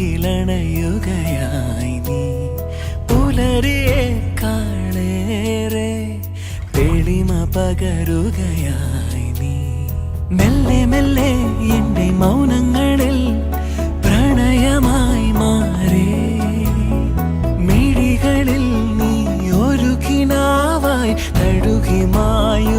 അരികിലണയുകയായി നീ പുലരിയേക്കാളേറെ തെളിമ പകരുകയായി നീ മെല്ലെ മെല്ലെ എന്റെ മൗനങ്ങളിൽ പ്രണയമായി മാറി മിഴികളിൽ നീ ഒരു കിനാവായി തഴുകി മായു